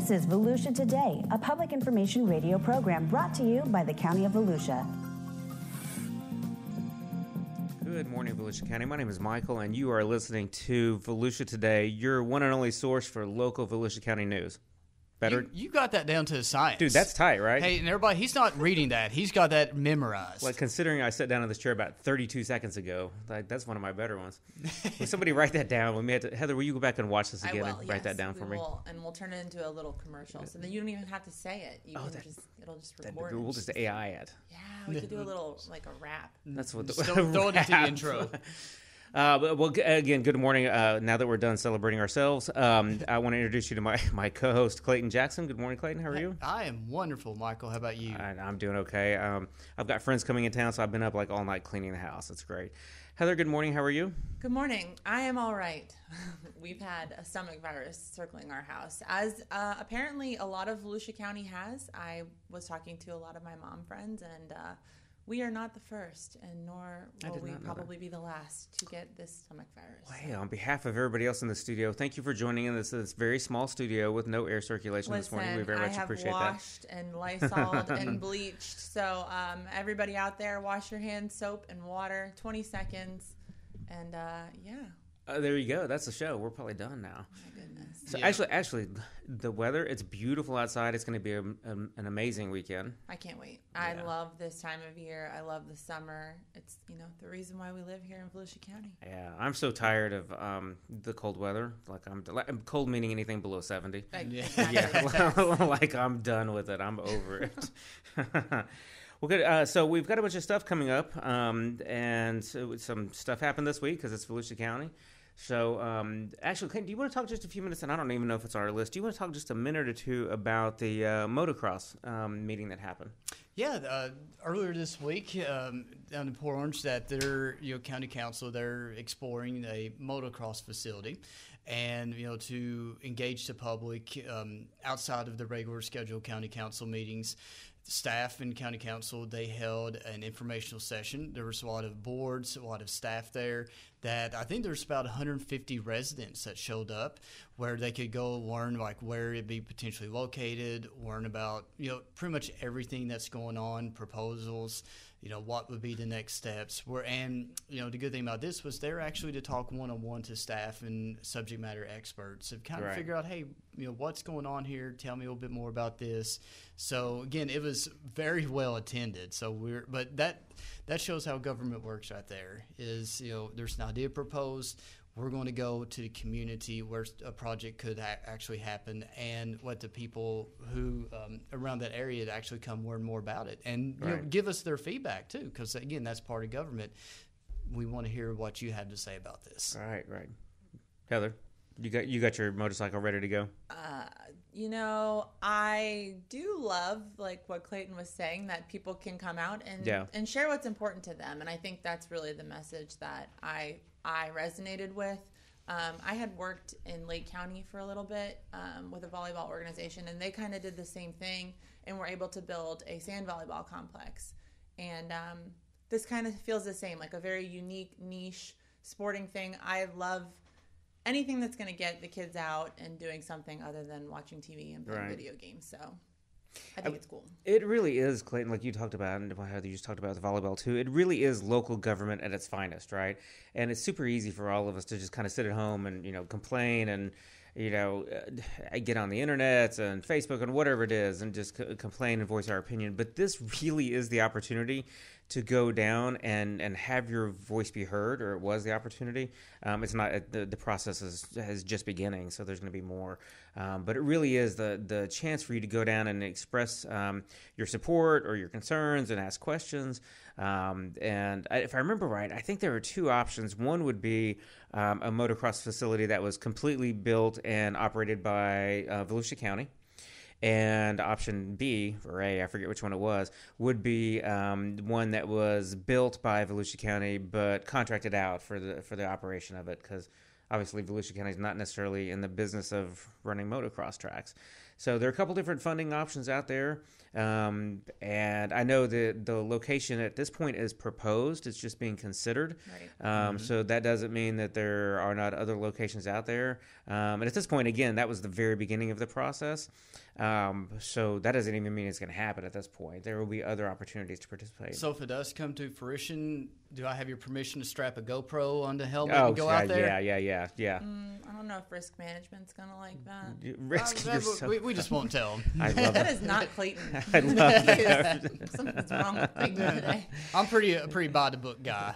This is Volusia Today, a public information radio program brought to you by the County of Volusia. Good morning, Volusia County. My name is Michael, and you are listening to Volusia Today, your one and only source for local Volusia County news. Better? You got that down to a science. Dude, that's tight, right? Hey, and everybody, he's not reading that. He's got that memorized. Like, considering I sat down in this chair about 32 seconds ago, that's one of my better ones. Will somebody write that down? Heather, will you go back and watch this again and write that down for me? And we'll turn it into a little commercial. So then you don't even have to say it. It'll just record it. We'll just AI it. Yeah, we could do a little, like a rap. That's what throw it into the intro. Well, again, good morning. Now that we're done celebrating ourselves, I want to introduce you to my co-host, Clayton Jackson. Good morning, Clayton. How are you? I am wonderful, Michael. How about you? I'm doing okay. I've got friends coming in town, so I've been up like all night cleaning the house. It's great. Heather, good morning. How are you? Good morning. I am all right. We've had a stomach virus circling our house, as apparently a lot of Volusia County has. I was talking to a lot of my mom friends, and we are not the first, and nor will we probably be the last to get this stomach virus. Well, hey, on behalf of everybody else in the studio, thank you for joining in this very small studio with no air circulation this morning. We very much appreciate that. I have washed and Lysoled and bleached. So everybody out there, wash your hands, soap and water, 20 seconds, and there you go. That's the show. We're probably done now. My goodness. So actually, the weather, it's beautiful outside. It's going to be an amazing weekend. I can't wait. Yeah. I love this time of year. I love the summer. It's, the reason why we live here in Volusia County. Yeah, I'm so tired of the cold weather. Like I'm cold meaning anything below 70. Like I'm done with it. I'm over it. Well, good. So we've got a bunch of stuff coming up, and some stuff happened this week because it's Volusia County. So, actually, Clayton, do you want to talk just a few minutes, and I don't even know if it's on our list, do you want to talk just a minute or two about the motocross meeting that happened? Yeah, earlier this week, down in Port Orange, that their county council, they're exploring a motocross facility, and to engage the public outside of the regular scheduled county council meetings. Staff and county council, they held an informational session. There was a lot of boards, a lot of staff there. That I think there's about 150 residents that showed up, where they could go learn like where it'd be potentially located, learn about pretty much everything that's going on, proposals, what would be the next steps. The good thing about this was they're actually to talk one-on-one to staff and subject matter experts to kind of figure out, hey, what's going on here? Tell me a little bit more about this. So again, it was very well attended. But that shows how government works right there. Is there's an idea proposed. We're going to go to the community where a project could actually happen, and let the people who around that area to actually come learn more about it and give us their feedback too, because again, that's part of government. We want to hear what you have to say about this. Right. Heather, you got your motorcycle ready to go? I do love like what Clayton was saying, that people can come out and share what's important to them, and I think that's really the message that I resonated with. I had worked in Lake County for a little bit with a volleyball organization, and they kind of did the same thing and were able to build a sand volleyball complex. And this kind of feels the same, like a very unique niche sporting thing. I love anything that's going to get the kids out and doing something other than watching TV and playing video games. So I think it's cool. It really is, Clayton, like you talked about, and Heather, you just talked about the volleyball too. It really is local government at its finest, right? And it's super easy for all of us to just kind of sit at home and, complain and, get on the internet and Facebook and whatever it is and just complain and voice our opinion. But this really is the opportunity to go down and have your voice be heard, or it was the opportunity. It's not, the process has just beginning, so there's going to be more. But it really is the chance for you to go down and express your support or your concerns and ask questions. If I remember right, I think there are two options. One would be a motocross facility that was completely built and operated by Volusia County. And option B, or A, I forget which one it was, would be one that was built by Volusia County but contracted out for the operation of it, because obviously Volusia County is not necessarily in the business of running motocross tracks. So there are a couple different funding options out there. And I know that the location at this point is proposed. It's just being considered. Right. So that doesn't mean that there are not other locations out there. And at this point, again, that was the very beginning of the process. So that doesn't even mean it's going to happen at this point. There will be other opportunities to participate. So if it does come to fruition, do I have your permission to strap a GoPro on the helmet and go out there? Yeah. I don't know if risk management's going to like that. We just won't tell them. I love That it. is not Clayton. I love that. Something's wrong with Clayton today. I'm a pretty by the book guy.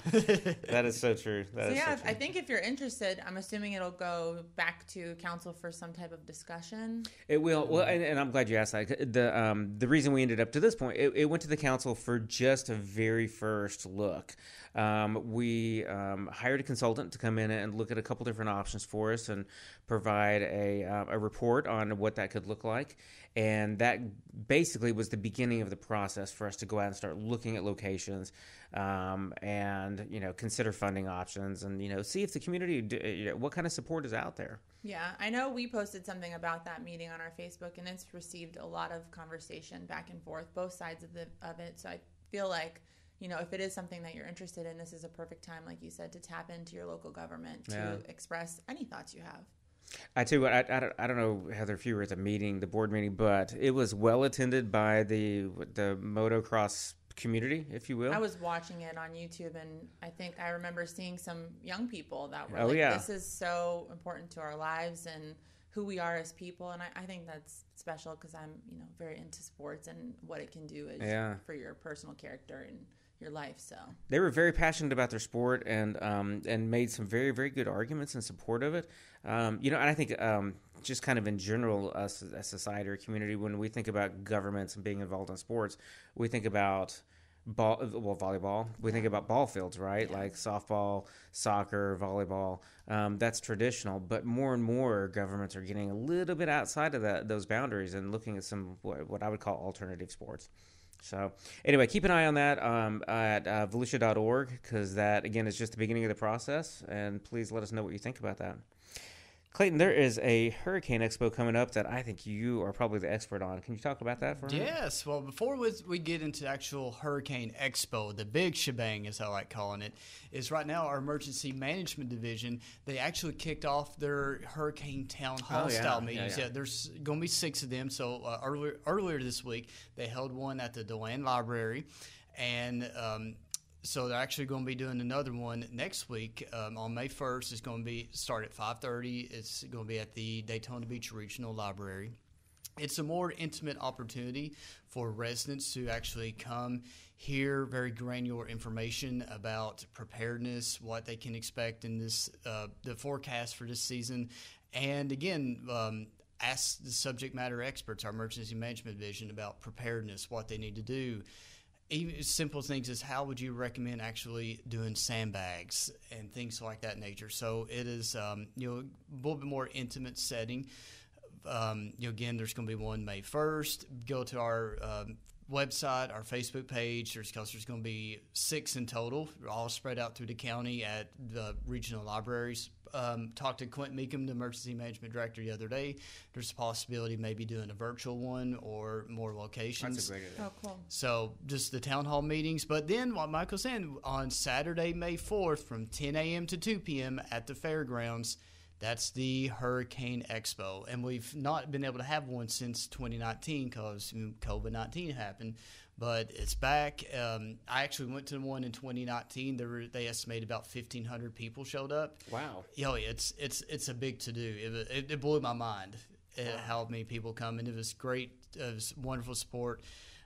That is so true. I think if you're interested, I'm assuming it'll go back to council for some type of discussion. It will. Well, and I'm glad you asked that. The reason we ended up to this point, it went to the council for just a very first look. We hired a consultant to come in and look at a couple different options for us and provide a report on what that could look like. And that basically was the beginning of the process for us to go out and start looking at locations and, consider funding options and, see if the community, what kind of support is out there. Yeah, I know we posted something about that meeting on our Facebook, and it's received a lot of conversation back and forth, both sides of it. So I feel like, if it is something that you're interested in, this is a perfect time, like you said, to tap into your local government to express any thoughts you have. I tell you what, I don't know, Heather, if you were at the board meeting, but it was well attended by the motocross community, if you will. I was watching it on YouTube, and I think I remember seeing some young people that were this is so important to our lives and who we are as people, and I think that's special because I'm, very into sports and what it can do for your personal character and your life. So they were very passionate about their sport and made some very, very good arguments in support of it. And I think just kind of in general, us as a society or community, when we think about governments and being involved in sports, we think about volleyball. We think about ball fields, right? Yeah. Like softball, soccer, volleyball. That's traditional, but more and more governments are getting a little bit outside of those boundaries and looking at some what I would call alternative sports. So anyway, keep an eye on that at volusia.org because that, again, is just the beginning of the process, and please let us know what you think about that. Clayton, there is a Hurricane Expo coming up that I think you are probably the expert on. Can you talk about that for a minute? Yes. Well, before we get into actual Hurricane Expo, the big shebang, as I like calling it, is right now our Emergency Management Division, they actually kicked off their Hurricane Town Hall style meetings. Yeah, there's going to be 6 of them. So earlier this week, they held one at the DeWayne Library, and so they're actually going to be doing another one next week on May 1st. It's going to start at 5:30. It's going to be at the Daytona Beach Regional Library. It's a more intimate opportunity for residents to actually come hear very granular information about preparedness, what they can expect in this the forecast for this season, and again, ask the subject matter experts, our Emergency Management Division, about preparedness, what they need to do. Even simple things as how would you recommend actually doing sandbags and things like that nature. So it is a little bit more intimate setting. Again, there's going to be one May 1st. Go to our website, our Facebook page. There's going to be 6 in total, all spread out through the county at the regional libraries. Talked to Quentin Meekum, the Emergency Management Director, the other day. There's a possibility of maybe doing a virtual one or more locations. That's a great idea. Oh, cool. So just the town hall meetings. But then what Michael's saying, on Saturday, May 4th from 10 a.m. to 2 p.m. at the fairgrounds, that's the Hurricane Expo. And we've not been able to have one since 2019 because COVID-19 happened. But it's back. I actually went to the one in 2019. They estimated about 1,500 people showed up. Wow. It's a big to-do. It blew my mind how many people come. And it was great. It was wonderful support.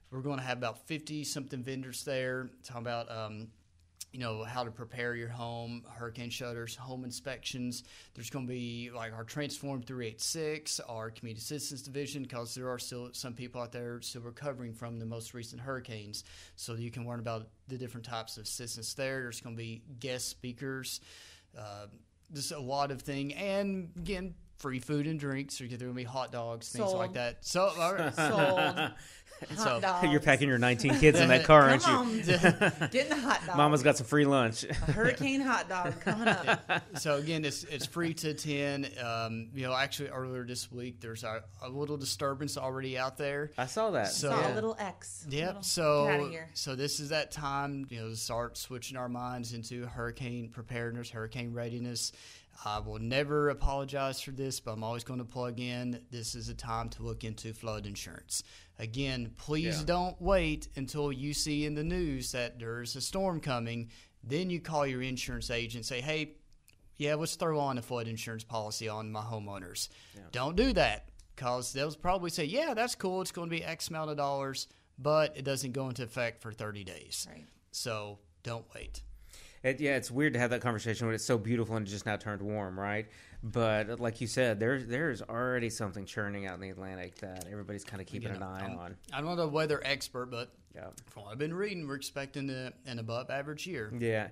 We're going to have about 50-something vendors there talking about how to prepare your home, hurricane shutters, home inspections. There's going to be like our Transform 386, our Community Assistance Division, because there are still some people out there still recovering from the most recent hurricanes. So you can learn about the different types of assistance there. There's going to be guest speakers, just a lot of things. And again, free food and drinks. There are going to be hot dogs, things like that. So, all right. Sold. Hot dogs. You're packing your 19 kids in that car, aren't you? Come on, getting a hot dog. Mama's got some free lunch. A hurricane hot dog coming up. So again, it's free to attend. Actually earlier this week, there's a little disturbance already out there. I saw that. So Saw a little X. Yep. Get out of here. So this is that time, to start switching our minds into hurricane preparedness, hurricane readiness. I will never apologize for this, but I'm always going to plug in. This is a time to look into flood insurance. Again, please don't wait until you see in the news that there's a storm coming. Then you call your insurance agent and say, hey, let's throw on a flood insurance policy on my homeowners. Yeah. Don't do that, because they'll probably say, yeah, that's cool. It's going to be X amount of dollars, but it doesn't go into effect for 30 days. Right. So don't wait. It's weird to have that conversation when it's so beautiful and it just now turned warm, right? But like you said, there's already something churning out in the Atlantic that everybody's kind of keeping an eye on. I'm not a weather expert, but from what I've been reading, we're expecting an above average year. Yeah.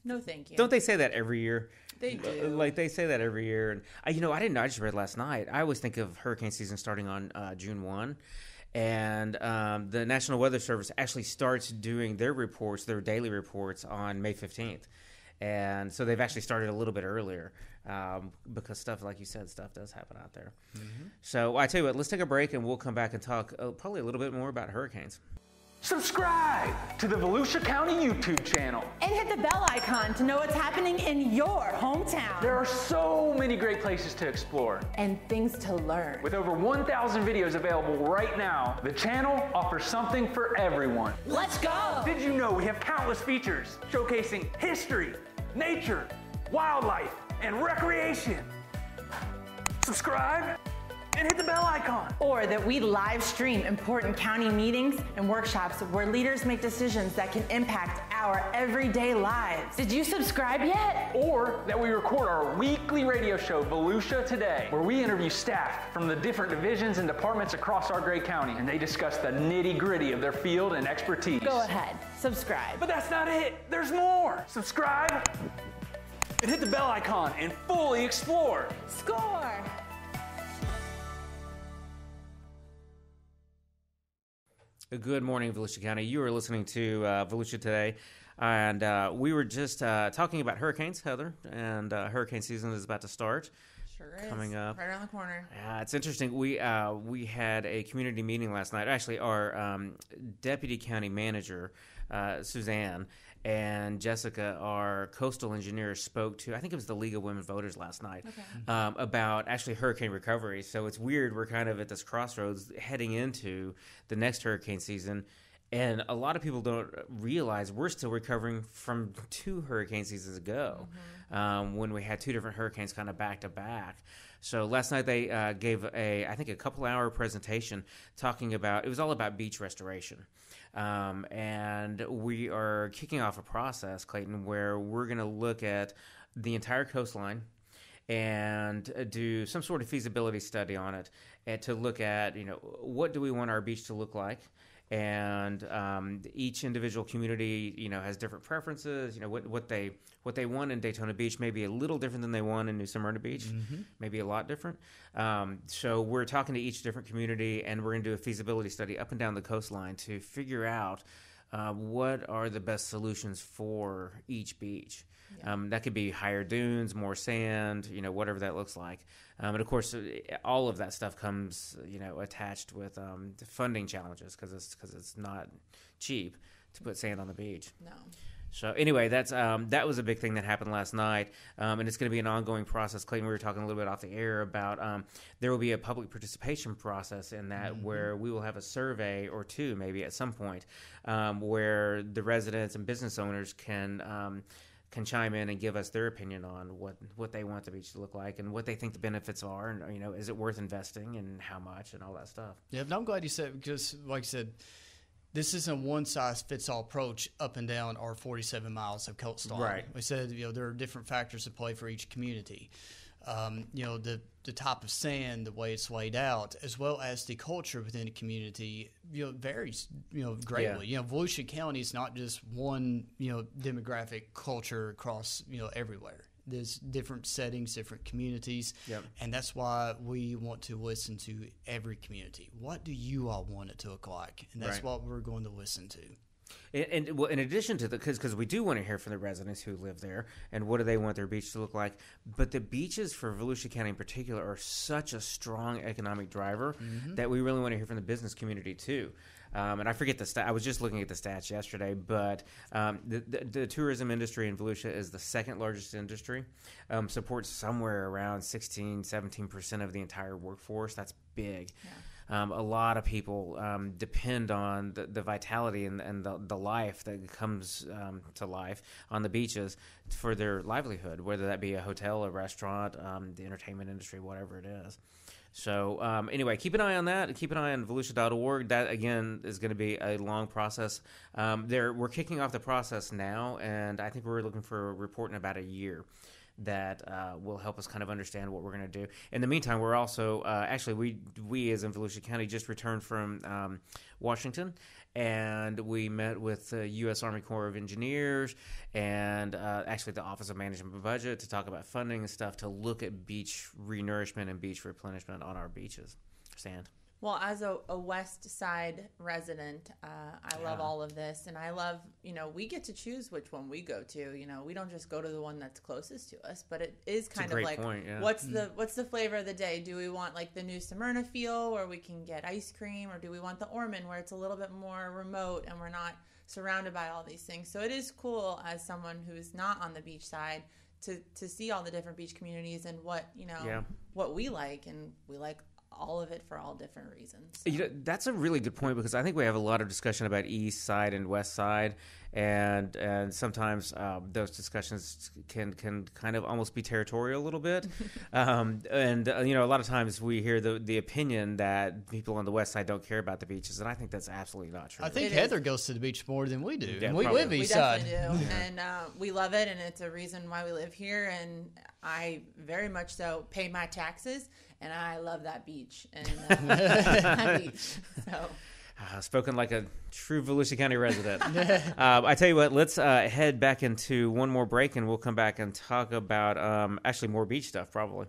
No, thank you. Don't they say that every year? They do. Like they say that every year, and I didn't know. I just read last night. I always think of hurricane season starting on June 1. And the National Weather Service actually starts doing their daily reports on May 15th. And so they've actually started a little bit earlier because stuff, like you said, stuff does happen out there. Mm-hmm. So I tell you what, let's take a break and we'll come back and talk probably a little bit more about hurricanes. Subscribe to the Volusia County YouTube channel. And hit the bell icon to know what's happening in your hometown. There are so many great places to explore. And things to learn. With over 1,000 videos available right now, the channel offers something for everyone. Let's go! Did you know we have countless features showcasing history, nature, wildlife, and recreation? Subscribe and hit the bell icon. Or that we live stream important county meetings and workshops where leaders make decisions that can impact our everyday lives. Did you subscribe yet? Or that we record our weekly radio show, Volusia Today, where we interview staff from the different divisions and departments across our great county, and they discuss the nitty-gritty of their field and expertise. Go ahead, subscribe. But that's not it. There's more. Subscribe and hit the bell icon and fully explore. Score! Good morning, Volusia County. You are listening to Volusia Today, and we were just talking about hurricanes, Heather, and hurricane season is about to start. Sure is. Coming up. Right around the corner. Yeah, it's interesting. We had a community meeting last night. Actually, our deputy county manager, Suzanne, and Jessica, our coastal engineer, spoke to, I think it was the League of Women Voters last night, about actually hurricane recovery. So it's weird. We're kind of at this crossroads heading into the next hurricane season. And a lot of people don't realize we're still recovering from 2 hurricane seasons ago, when we had 2 different hurricanes kind of back to back. So last night they gave I think a couple-hour presentation talking about, it was all about beach restoration. And we are kicking off a process, Clayton, where we're going to look at the entire coastline and do some sort of feasibility study on it, and to look at, what do we want our beach to look like? And each individual community, has different preferences. What they want in Daytona Beach may be a little different than they want in New Smyrna Beach, maybe a lot different. So we're talking to each different community, and we're going to do a feasibility study up and down the coastline to figure out what are the best solutions for each beach. Yeah. That could be higher dunes, more sand, whatever that looks like. And of course, all of that stuff comes, attached with funding challenges because it's not cheap to put sand on the beach. No. So anyway, that was a big thing that happened last night, and it's going to be an ongoing process. Clayton, we were talking a little bit off the air about there will be a public participation process in that, where we will have a survey or 2 maybe at some point, where the residents and business owners can chime in and give us their opinion on what they want the beach to look like and what they think the benefits are, and is it worth investing and how much and all that stuff. Yeah, but I'm glad you said, because like I said, this isn't a one-size-fits-all approach up and down our 47 miles of coastline. Right. We said, there are different factors at play for each community. The type of sand, the way it's laid out, as well as the culture within the community, varies, greatly. Yeah. Volusia County is not just one, demographic culture across, everywhere. There's different settings, different communities, and that's why we want to listen to every community. What do you all want it to look like? And that's what we're going to listen to. And well, in addition to because we do want to hear from the residents who live there and what do they want their beach to look like. But the beaches for Volusia County in particular are such a strong economic driver that we really want to hear from the business community too. And I forget the stat. I was just looking at the stats yesterday, but the tourism industry in Volusia is the second largest industry. Supports somewhere around 16-17% of the entire workforce. That's big. Yeah. A lot of people depend on the vitality and the life that comes to life on the beaches for their livelihood, whether that be a hotel, a restaurant, the entertainment industry, whatever it is. So anyway, keep an eye on that. Keep an eye on volusia.org. That, again, is going to be a long process. We're kicking off the process now, and I think we're looking for a report in about a year that will help us kind of understand what we're going to do. In the meantime, we're also actually we as in Volusia County just returned from Washington, and we met with the U.S. Army Corps of Engineers and actually the Office of Management and Budget to talk about funding and stuff to look at beach renourishment and beach replenishment on our beaches. Sand. Well, as a West Side resident, I love all of this, and I love, we get to choose which one we go to. We don't just go to the one that's closest to us, but it is kind of like, what's the flavor of the day? Do we want like the New Smyrna feel where we can get ice cream, or do we want the Ormond where it's a little bit more remote and we're not surrounded by all these things? So it is cool as someone who's not on the beach side to see all the different beach communities and what we like, and we like all of it for all different reasons. So. That's a really good point, because I think we have a lot of discussion about East Side and West Side, and sometimes those discussions can kind of almost be territorial a little bit. And a lot of times we hear the opinion that people on the West Side don't care about the beaches, and I think that's absolutely not true. I think Heather goes to the beach more than we do. Yeah, and we live East Side. We definitely do, and we love it, and it's a reason why we live here, and I very much so pay my taxes. And I love that beach and that beach. So. Spoken like a true Volusia County resident. I tell you what, let's head back into one more break, and we'll come back and talk about actually more beach stuff, probably.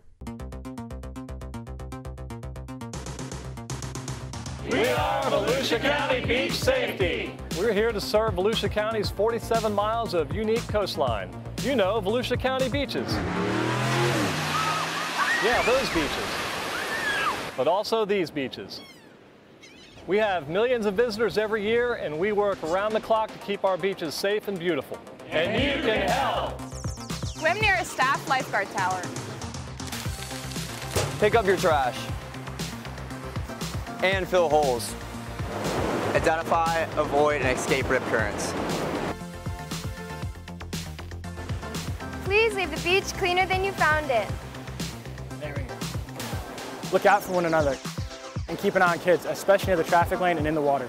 We are Volusia County Beach Safety. We're here to serve Volusia County's 47 miles of unique coastline. Volusia County beaches. Yeah, those beaches. But also these beaches. We have millions of visitors every year, and we work around the clock to keep our beaches safe and beautiful. And you can help. Swim near a staff lifeguard tower. Pick up your trash. And fill holes. Identify, avoid, and escape rip currents. Please leave the beach cleaner than you found it. There we go. Look out for one another and keep an eye on kids, especially near the traffic lane and in the water.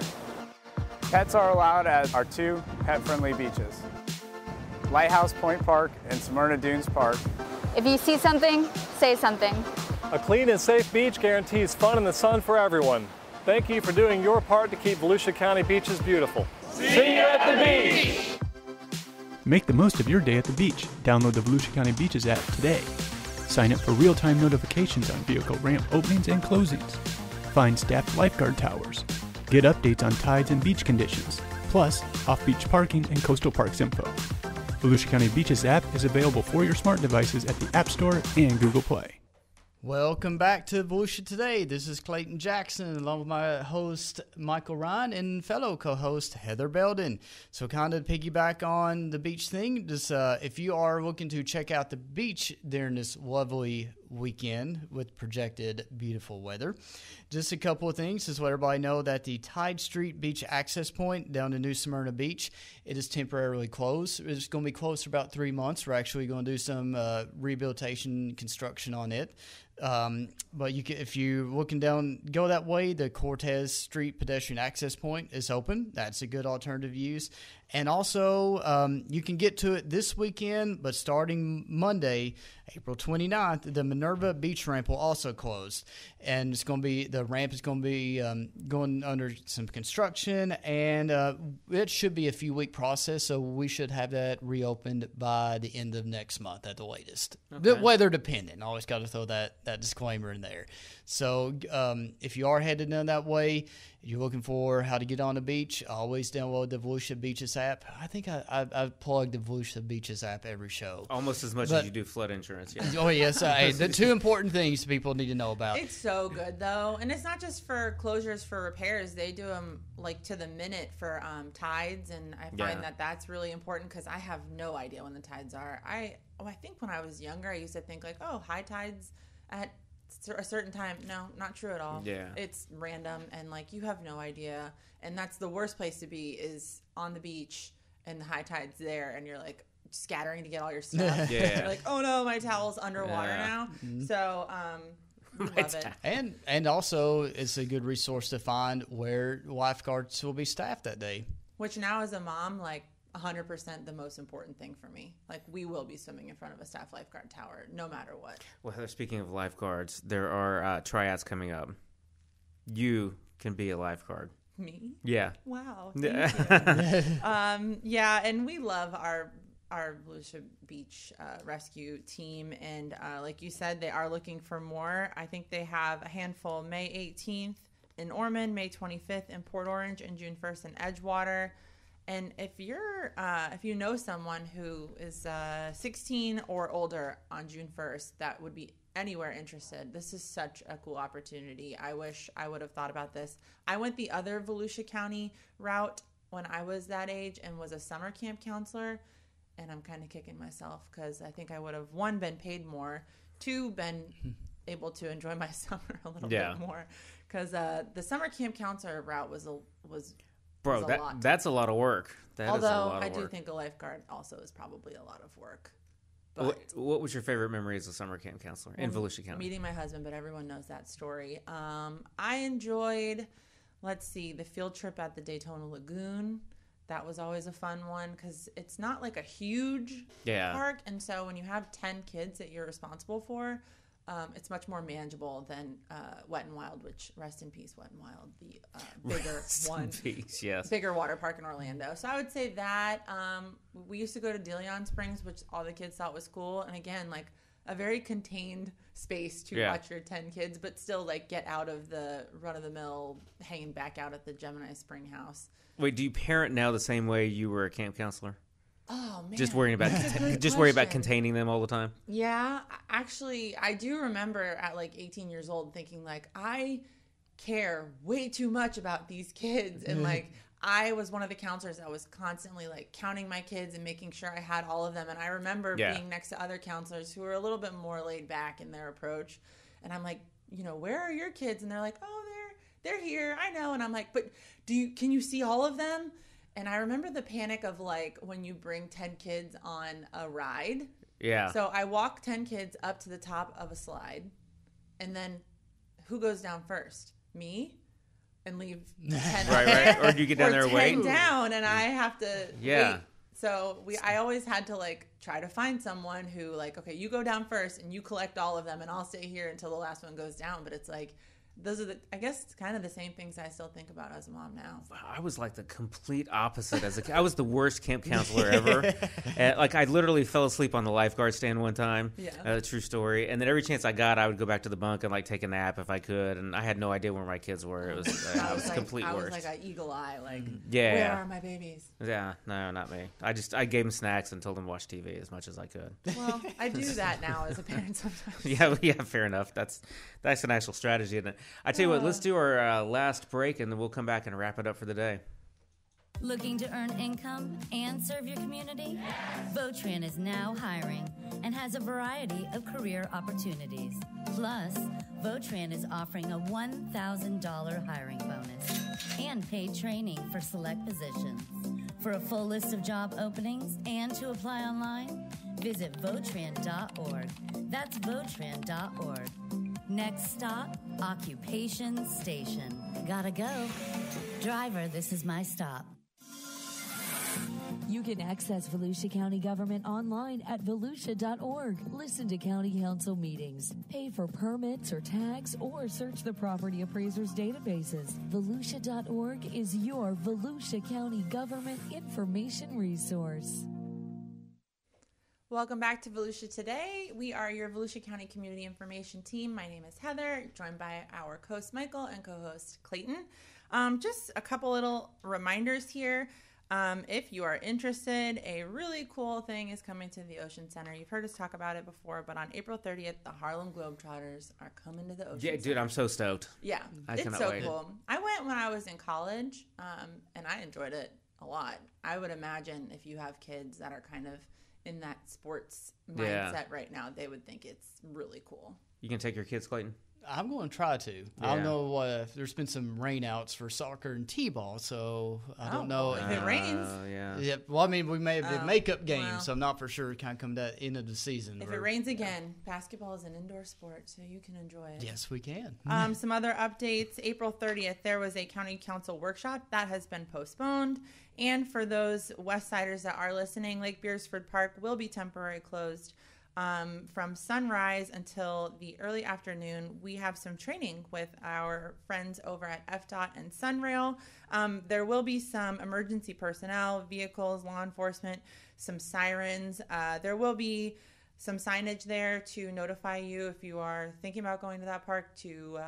Pets are allowed at our 2 pet-friendly beaches, Lighthouse Point Park and Smyrna Dunes Park. If you see something, say something. A clean and safe beach guarantees fun in the sun for everyone. Thank you for doing your part to keep Volusia County beaches beautiful. See you at the beach! Make the most of your day at the beach. Download the Volusia County Beaches app today. Sign up for real-time notifications on vehicle ramp openings and closings. Find staffed lifeguard towers. Get updates on tides and beach conditions, plus off-beach parking and coastal parks info. Volusia County Beaches app is available for your smart devices at the App Store and Google Play. Welcome back to Volusia Today. This is Clayton Jackson, along with my host, Michael Ryan, and fellow co-host, Heather Belden. So kind of piggyback on the beach thing, just if you are looking to check out the beach during this lovely weekend with projected beautiful weather, just a couple of things. Just let everybody know that the Tide Street Beach access point down to New Smyrna Beach, it is temporarily closed. It's going to be closed for about 3 months. We're actually going to do some rehabilitation construction on it. But you can, if you're looking down, go that way, the Cortez Street pedestrian access point is open. That's a good alternative use. And also, you can get to it this weekend, but starting Monday, April 29th, the Minerva Beach Ramp will also close. And it's going to be, the ramp is going to be going under some construction, and it should be a few-week process, so we should have that reopened by the end of next month at the latest. Okay. Weather dependent. Always got to throw that disclaimer in there. So if you are headed down that way, you're looking for how to get on the beach, always download the Volusia Beaches app. I think I plug the Volusia Beaches app every show. Almost as much as you do flood insurance. Yeah. Oh, yes. The two important things people need to know about. It's so good, though. And it's not just for closures for repairs. They do them, like, to the minute for tides, and I find that that's really important because I have no idea when the tides are. I think when I was younger, I used to think, like, oh, high tides at a certain time. No, not true at all. Yeah. It's random, and, like, you have no idea. And that's the worst place to be, is on the beach and the high tide's there, and you're, like, scattering to get all your stuff. Yeah. You're like, oh, no, my towel's underwater now. Mm-hmm. So, love it. And also, it's a good resource to find where lifeguards will be staffed that day. Which now, as a mom, like, 100% the most important thing for me. Like, we will be swimming in front of a staff lifeguard tower no matter what. Well, Heather, speaking of lifeguards, there are tryouts coming up. You can be a lifeguard. Me? Yeah. Wow. Thank you. Yeah, and we love our Volusia Beach rescue team. And like you said, they are looking for more. I think they have a handful May 18th in Ormond, May 25th in Port Orange, and June 1st in Edgewater. And if you know someone who is 16 or older on June 1st that would be anywhere interested, this is such a cool opportunity. I wish I would have thought about this. I went the other Volusia County route when I was that age and was a summer camp counselor, and I'm kind of kicking myself because I think I would have, one, been paid more, two, been able to enjoy my summer a little bit more, because the summer camp counselor route was Bro, that's a lot of work. Although I do think a lifeguard also is probably a lot of work. But what was your favorite memory as a summer camp counselor in Volusia County? Meeting my husband, but everyone knows that story. I enjoyed, the field trip at the Daytona Lagoon. That was always a fun one because it's not like a huge park. And so when you have 10 kids that you're responsible for, it's much more manageable than Wet n Wild, which, rest in peace, Wet n Wild, the bigger one. Yes. Bigger water park in Orlando. So I would say that. We used to go to DeLeon Springs, which all the kids thought was cool. And again, like a very contained space to watch your 10 kids, but still like get out of the run-of-the-mill hanging back out at the Gemini Spring House. Wait, do you parent now the same way you were a camp counselor? Oh, man. Just worrying about containing them all the time? Yeah. Actually, I do remember at like 18 years old thinking like, I care way too much about these kids. And like, I was one of the counselors that was constantly like counting my kids and making sure I had all of them. And I remember being next to other counselors who were a little bit more laid back in their approach. And I'm like, where are your kids? And they're like, oh, they're here. I know. And I'm like, but can you see all of them? And I remember the panic of like when you bring 10 kids on a ride. Yeah. So I walk 10 kids up to the top of a slide, and then who goes down first? Me? And leave 10 right. Or do you get down there and wait? 10 down, and I have to wait. So I always had to like try to find someone who like, okay, you go down first and you collect all of them, and I'll stay here until the last one goes down. But it's like, those are I guess it's kind of the same things I still think about as a mom now. Wow, I was like the complete opposite. I was the worst camp counselor ever. Like I literally fell asleep on the lifeguard stand one time. Yeah, true story. And then every chance I got, I would go back to the bunk and like take a nap if I could. And I had no idea where my kids were. It was complete worst. I was like an eagle eye, like where are my babies? Yeah, no, not me. I gave them snacks and told them to watch TV as much as I could. Well, I do that now as a parent sometimes. Yeah, fair enough. That's an actual strategy, isn't it? I tell you what, let's do our last break, and then we'll come back and wrap it up for the day. Looking to earn income and serve your community? Votran is now hiring and has a variety of career opportunities. Plus, Votran is offering a $1,000 hiring bonus and paid training for select positions. For a full list of job openings and to apply online, visit Votran.org. That's Votran.org. Next stop, Occupation Station. Gotta go. Driver, this is my stop. You can access Volusia County government online at volusia.org. Listen to county council meetings, pay for permits or tags, or search the property appraisers' databases. Volusia.org is your Volusia County government information resource. Welcome back to Volusia Today. We are your Volusia County Community Information Team. My name is Heather, joined by our co-host Michael and co-host Clayton. Just a couple little reminders here. If you are interested, a really cool thing is coming to the Ocean Center. You've heard us talk about it before, but on April 30th, the Harlem Globetrotters are coming to the Ocean Center. Dude, I'm so stoked. Yeah, it's so cool. I went when I was in college, and I enjoyed it a lot. I would imagine if you have kids that are kind of in that sports mindset right now, they would think it's really cool. You can take your kids, Clayton? I'm going to try to. Yeah. I don't know if there's been some rainouts for soccer and t-ball, so I don't know if it rains. Yeah. Well, I mean, we may have the makeup game, so I'm not for sure. Kind of come to the end of the season. If it rains again, basketball is an indoor sport, so you can enjoy it. Yes, we can. Some other updates. April 30th, there was a county council workshop that has been postponed. And for those West Siders that are listening, Lake Beersford Park will be temporarily closed. From sunrise until the early afternoon. We have some training with our friends over at FDOT and Sunrail. There will be some emergency personnel, vehicles, law enforcement, some sirens. There will be some signage there to notify you if you are thinking about going to that park to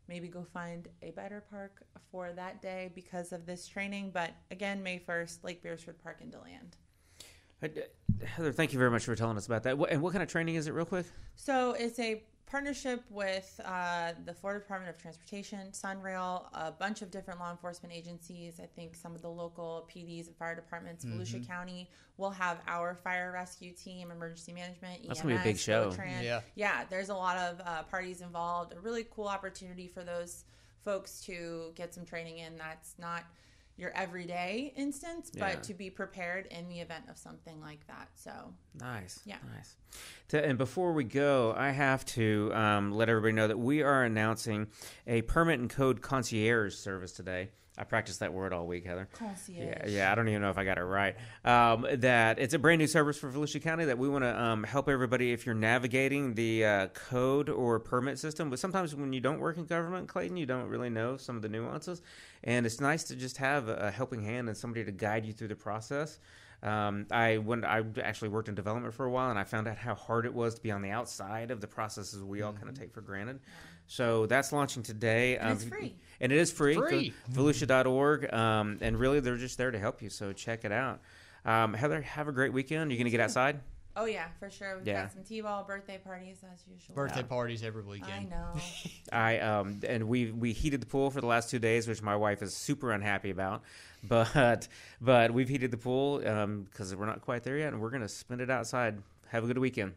maybe go find a better park for that day because of this training. But again, May 1st, Lake Beersford Park in DeLand. Heather, thank you very much for telling us about that. And what kind of training is it, real quick? So it's a partnership with the Florida Department of Transportation, Sunrail, a bunch of different law enforcement agencies. I think some of the local PDs and fire departments. Volusia County will have our fire rescue team, emergency management, EMS. That's going to be a big show. Yeah, there's a lot of parties involved. A really cool opportunity for those folks to get some training in. That's not your everyday instance, but to be prepared in the event of something like that. So nice. Yeah. And before we go, I have to let everybody know that we are announcing a permit and code concierge service today. I practiced that word all week, Heather. Concierge. Yeah, I don't even know if I got it right. That it's a brand new service for Volusia County that we want to help everybody if you're navigating the code or permit system. But sometimes when you don't work in government, Clayton, you don't really know some of the nuances. And it's nice to just have a helping hand and somebody to guide you through the process. I actually worked in development for a while, and I found out how hard it was to be on the outside of the processes we all kind of take for granted. So that's launching today. And it's free. And it is free. Volusia.org. And really, they're just there to help you. So check it out. Heather, have a great weekend. You going to get outside? Oh, yeah, for sure. We've got some T-ball birthday parties as usual. Birthday parties every weekend. I know. And we heated the pool for the last 2 days, which my wife is super unhappy about. But we've heated the pool because we're not quite there yet, and we're going to spend it outside. Have a good weekend.